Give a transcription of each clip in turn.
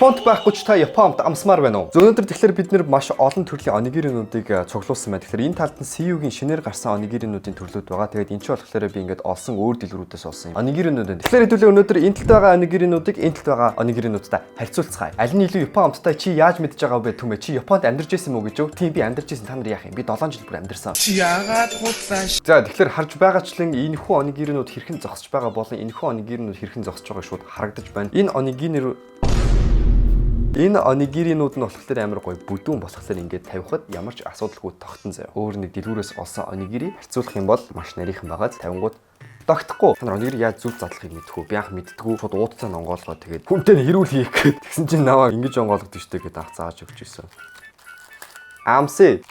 Японд байхгүй ч та Японд амсмаар байна уу? Өнөөдөр тэгэхээр бид нэр маш олон төрлийн онигиринуудыг цуглуулсан байна. Тэгэхээр энэ талд нь CU-гийн шинээр гарсан онигиринуудын төрлүүд байгаа. Тэгээд энэ ч болохоор би ингээд олсон өөр дэлгүүрүүдээс олсон юм. Онигиринууд байна. Тэгэхээр хэдүүлээ өнөөдөр энэ талд байгаа онигиринуудыг энэ талд байгаа онигиринуудтай харьцуулцгаая. Аль нь илүү Япон амттай чи яаж мэдж байгаа вэ түмэ? Чи Японд амьдарч байсан мүү гэж юу? Тийм би амьдарч байсан. Та нар яах юм? Би 7 жил бүр амьдарсан. Чи яагаад худлаа? За тэгэхээр харж байгаачлан энэ хүү онигиринууд хэрхэн зогсож байгаа болон энэ хүү онигиринууд хэрхэн зогсож байгааг шууд харагдаж байна. Энэ онигиринууд нь болохоор амар гоё бүдүүн болохоор ингээд тавихад ямар ч асуудалгүй тогтсон заяа. Өөр нэг дэлгүүрээс олсон онигири харьцуулах юм бол маш нарийнхан байгаад тавингууд тогтохгүй. Та нар онигири яаж зүг задлахыг мэдтгүү. Би анх мэдтгүү. Шууд уудцаа онгоолгоо тэгээд хүнтэй хэрүүл хийх гээд тэгсэн чинь наваа ингэж онгоолгод штэ гээд анх зааж өгч ирсэн. Амси.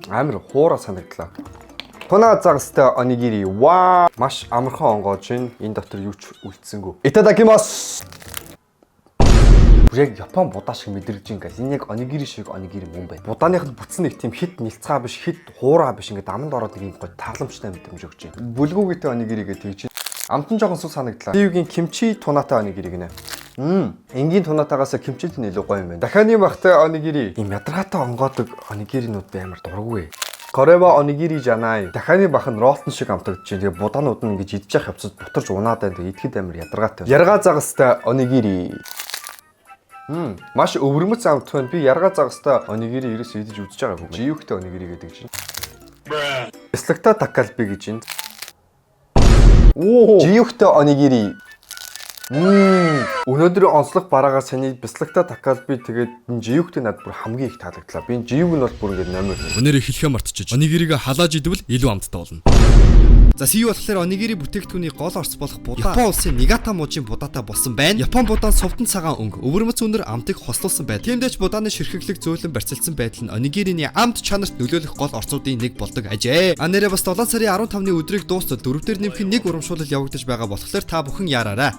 Амар хуураа санагдлаа. Тунаа загастай онигири. Ваа! Маш амархан онгоож байна. Энэ дотор юу ч үлдсэнгүй. Итадакимас. Яг Япон будаа шиг мэдрэгж байгаа. Энэ яг онигири шиг онигири мөн байна. Будааныхд бүтсэн нэг тийм хит нэлцгаа биш, хит хуураа биш ингээд аманд ороод нэг юм гоё тааламжтай мэдрэмж өгч байна. Бүлгүүгтэй онигири гэдэг чинь амтан жоохон сул санагдлаа. CU-гийн кимчи тунатай онигири гинэ. Энгийн тунатаагаас кимчид нь илүү гоё юм байна. Дахианы багтай онигири. Ийм ядаргаатай онгоодог онигиринууд би амар дурггүй. Корева онигири жанай. Дахианы бах нь ролтон шиг амтагдаж байна. Тэгээ будаанууд нь ингэж идчих явцад бутарч унаад байна. Тэгээ идэхэд амар ядаргаатай. Яргаа загастай онигири. Маш өвөрмөц амт байна. Би яргаа загастай онигири ерөөс идэж үзэж байгаагүй. Жиюхтэй онигири гэдэг чинь. Бяслагтай такалби гэж байна. Жиюхтэй онигири. Өнөөдрийн онцлог бараагаар саний бяслагтай такалби тэгээд жиюхтэй надад бүр хамгийн их таалагдлаа. Би жиюг нь бол бүр ингэ номер. Өнөөрөө хэлхээ мартчихж. Онигирийг халааж идвэл илүү амттай болно. За CU болохоор онигири бүтээгдэхүүний гол орц болох будаа Япон улсын Нигата мужийн будаатай болсон байна. Япон будаан сувдан цагаан өнгө, өвөрмөц өнөр амтыг хослуулсан байдаг. Тиймдээч будааны ширхэглэг зөөлөн барьцалсан байдал нь онигирийн амт чанарт нөлөөлөх гол орцуудын нэг болдог ажээ. Нэрээ бас 7 сарын 15-ны өдрийг дуустал 4 дээр нэмэх нэг урамшуулал явагдаж байгаа болохоор та бүхэн яараарай.